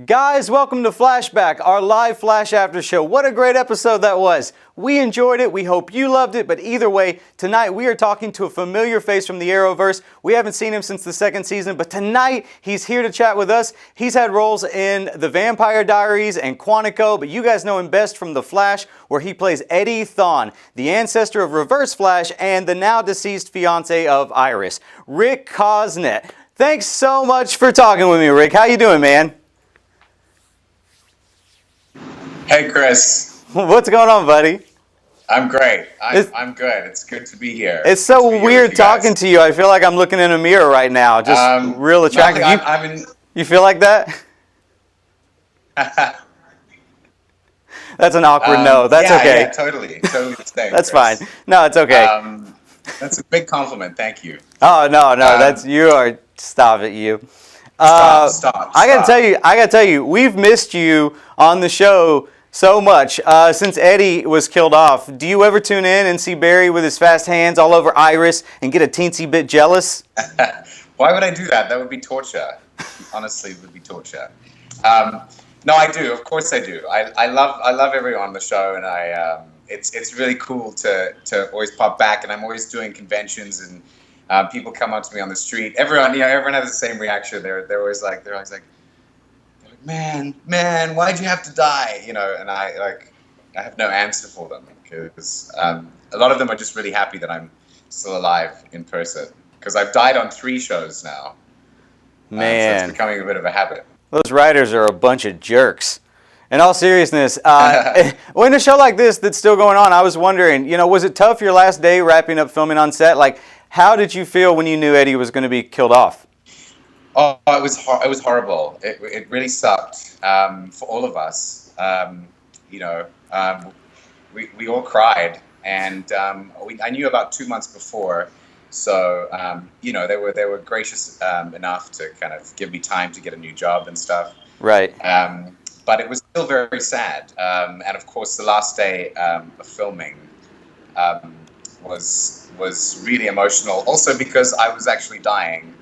Guys, welcome to FlashBack, our live Flash After Show. What a great episode that was. We enjoyed it. We hope you loved it. But either way, tonight we are talking to a familiar face from the Arrowverse. We haven't seen him since the second season, but tonight he's here to chat with us. He's had roles in The Vampire Diaries and Quantico, but you guys know him best from The Flash, where he plays Eddie Thawne, the ancestor of Reverse Flash and the now deceased fiance of Iris, Rick Cosnett. Thanks so much for talking with me, Rick. How you doing, man? Hey, Chris. What's going on, buddy? I'm great. I'm good. It's good to be here. It's so weird talking to you. I feel like I'm looking in a mirror right now. Just real attractive. You feel like that? That's an awkward no. That's okay. Yeah, totally. That's fine. No, it's okay. That's a big compliment. Thank you. Oh, no. That's you are. Stop it, you. Stop. I gotta tell you, we've missed you on the show so much since Eddie was killed off. Do you ever tune in and see Barry with his fast hands all over Iris and get a teensy bit jealous? Why would I do that? That would be torture. Honestly, it would be torture. No, I do. Of course, I do. I love everyone on the show, and it's really cool to always pop back. And I'm always doing conventions, and people come up to me on the street. Everyone has the same reaction. They're always like, man, why'd you have to die? And I have no answer for them because a lot of them are just really happy that I'm still alive in person because I've died on 3 shows now. Man, so it's becoming a bit of a habit. Those writers are a bunch of jerks. In all seriousness, when a show like this that's still going on, I was wondering, was it tough your last day wrapping up filming on set? Like, how did you feel when you knew Eddie was going to be killed off? Oh, it was horrible. It really sucked for all of us. We all cried, and I knew about 2 months before, so they were gracious enough to kind of give me time to get a new job and stuff. Right. But it was still very sad, and of course the last day of filming was really emotional. Also because I was actually dying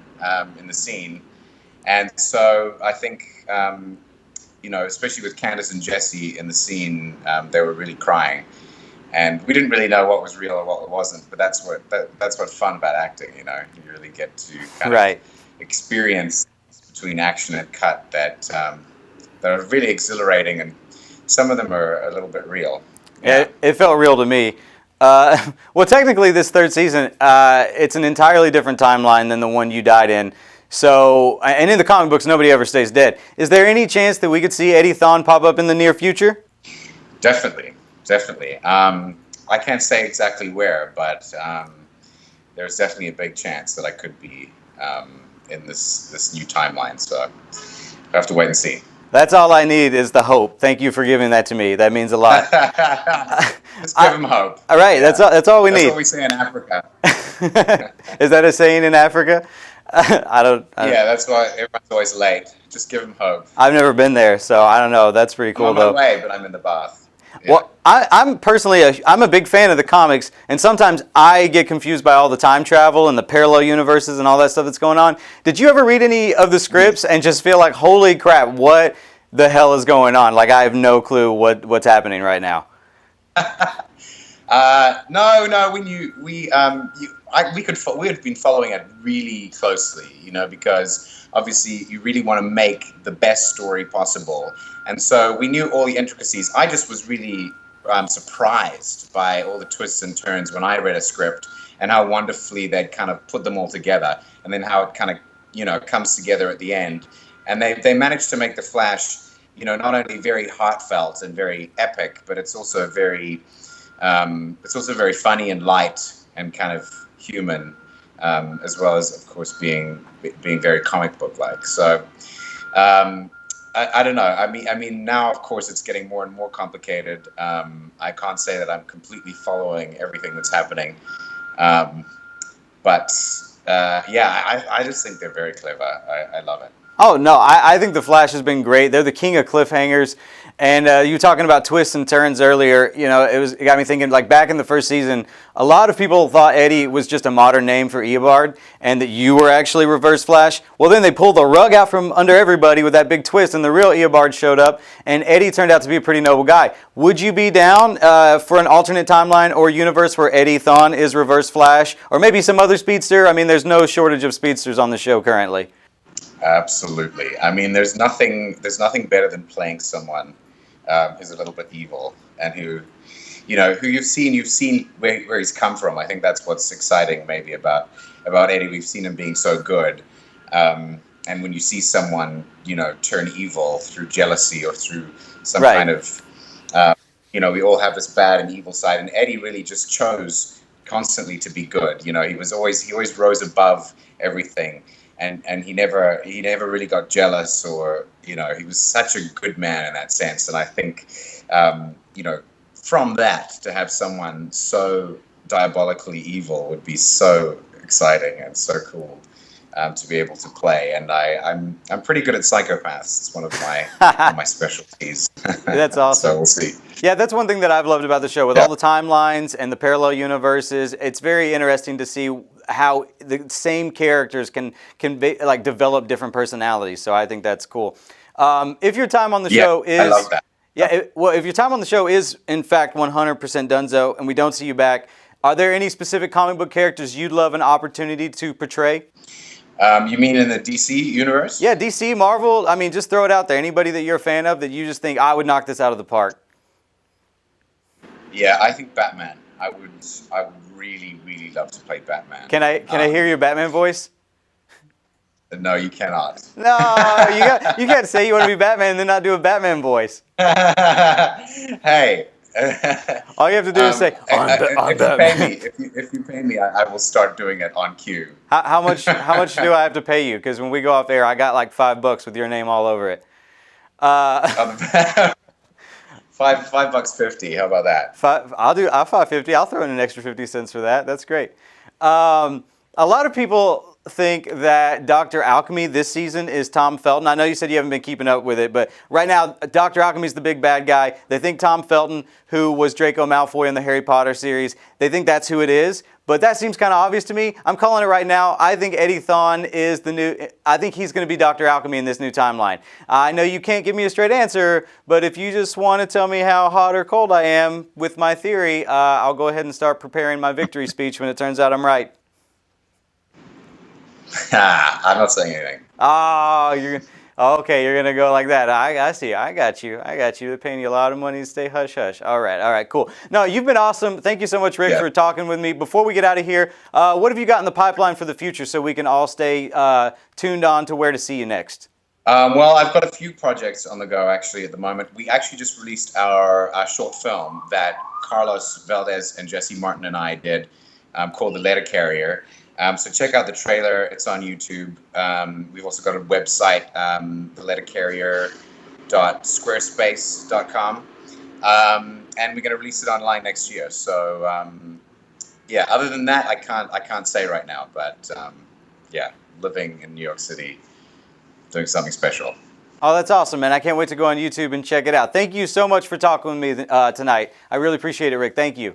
in the scene. And so I think, especially with Candace and Jesse in the scene, they were really crying. And we didn't really know what was real or what wasn't. But that's what's fun about acting, You really get to kind of experience between action and cut that are really exhilarating. And some of them are a little bit real. Yeah. It felt real to me. Well, technically, this third season, it's an entirely different timeline than the one you died in. So, and in the comic books, nobody ever stays dead. Is there any chance that we could see Eddie Thawne pop up in the near future? Definitely. I can't say exactly where, but there's definitely a big chance that I could be in this new timeline. So, I have to wait and see. That's all I need is the hope. Thank you for giving that to me. That means a lot. Just give him hope. All right, yeah. That's all we need. That's what we say in Africa. Is that a saying in Africa? I don't. Yeah, that's why everyone's always late. Just give them hope. I've never been there, so I don't know. That's pretty cool, I'm on my way, but I'm in the bath. Yeah. Well, I'm personally I'm a big fan of the comics, and sometimes I get confused by all the time travel and the parallel universes and all that stuff that's going on. Did you ever read any of the scripts and just feel like, holy crap, what the hell is going on? Like, I have no clue what's happening right now. No. We had been following it really closely, because obviously you really want to make the best story possible, and so we knew all the intricacies. I just was really surprised by all the twists and turns when I read a script and how wonderfully they'd kind of put them all together, and then how it kind of comes together at the end. And they managed to make the Flash, not only very heartfelt and very epic, but it's also very funny and light and kind of human, as well as, of course, being very comic book like. So I don't know. I mean, now of course it's getting more and more complicated. I can't say that I'm completely following everything that's happening, but I just think they're very clever. I love it. Oh no, I think the Flash has been great. They're the king of cliffhangers, and you were talking about twists and turns earlier. You know, it got me thinking. Like back in the first season, a lot of people thought Eddie was just a modern name for Eobard, and that you were actually Reverse Flash. Well, then they pulled the rug out from under everybody with that big twist, and the real Eobard showed up, and Eddie turned out to be a pretty noble guy. Would you be down for an alternate timeline or universe where Eddie Thawne is Reverse Flash, or maybe some other speedster? I mean, there's no shortage of speedsters on the show currently. Absolutely. I mean, there's nothing better than playing someone who's a little bit evil and who you've seen where he's come from. I think that's what's exciting maybe about Eddie. We've seen him being so good, and when you see someone turn evil through jealousy or through some kind of we all have this bad and evil side, and Eddie really just chose constantly to be good. He always rose above everything. And he never really got jealous, or he was such a good man in that sense. And I think from that to have someone so diabolically evil would be so exciting and so cool to be able to play. And I'm pretty good at psychopaths. It's one of my specialties. That's awesome. So we'll see. Yeah, that's one thing that I've loved about the show. With all the timelines and the parallel universes, it's very interesting to see how the same characters can develop different personalities. So I think that's cool. If your time on the show is, I love that. Yeah, if your time on the show is in fact 100% donezo, and we don't see you back, are there any specific comic book characters you'd love an opportunity to portray? You mean in the DC universe? Yeah, DC, Marvel. I mean, just throw it out there. Anybody that you're a fan of that you just think I would knock this out of the park. Yeah, I think Batman. I would really, really love to play Batman. Can I hear your Batman voice? No, you cannot. No, you can't say you want to be Batman and then not do a Batman voice. Hey. All you have to do is say, I'm Batman. If you pay me, I will start doing it on cue. How much do I have to pay you? Because when we go off air, I got like $5 with your name all over it. $5.50. How about that? I'll $5.50. I'll throw in an extra 50 cents for that. That's great. A lot of people think that Dr. Alchemy this season is Tom Felton. I know you said you haven't been keeping up with it, but right now Dr. Alchemy's the big bad guy. They think Tom Felton, who was Draco Malfoy in the Harry Potter series, they think that's who it is. But that seems kind of obvious to me. I'm calling it right now. I think Eddie Thawne is I think he's going to be Dr. Alchemy in this new timeline. I know you can't give me a straight answer, but if you just want to tell me how hot or cold I am with my theory, I'll go ahead and start preparing my victory speech when it turns out I'm right. I'm not saying anything. Oh, okay. You're gonna go like that. I see. I got you. They're paying you a lot of money to stay hush hush. All right. Cool. No, you've been awesome. Thank you so much, Rick, for talking with me. Before we get out of here, what have you got in the pipeline for the future so we can all stay tuned on to where to see you next? Well, I've got a few projects on the go actually at the moment. We actually just released our short film that Carlos Valdez and Jesse Martin and I did called The Letter Carrier. So check out the trailer. It's on YouTube. We've also got a website, thelettercarrier.squarespace.com. And we're going to release it online next year. So, other than that, I can't say right now. But, living in New York City, doing something special. Oh, that's awesome, man. I can't wait to go on YouTube and check it out. Thank you so much for talking with me tonight. I really appreciate it, Rick. Thank you.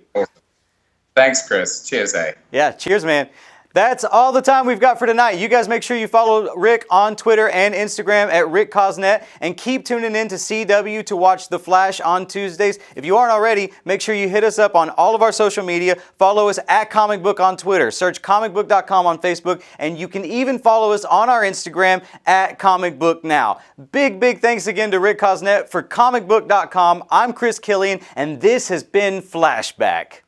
Thanks, Chris. Cheers, eh? Yeah, cheers, man. That's all the time we've got for tonight. You guys make sure you follow Rick on Twitter and Instagram at Rick Cosnett, and keep tuning in to CW to watch The Flash on Tuesdays. If you aren't already, make sure you hit us up on all of our social media. Follow us at Comicbook on Twitter. Search Comicbook.com on Facebook, and you can even follow us on our Instagram at ComicBookNow. Big thanks again to Rick Cosnett for Comicbook.com. I'm Chris Killian, and this has been FlashBack.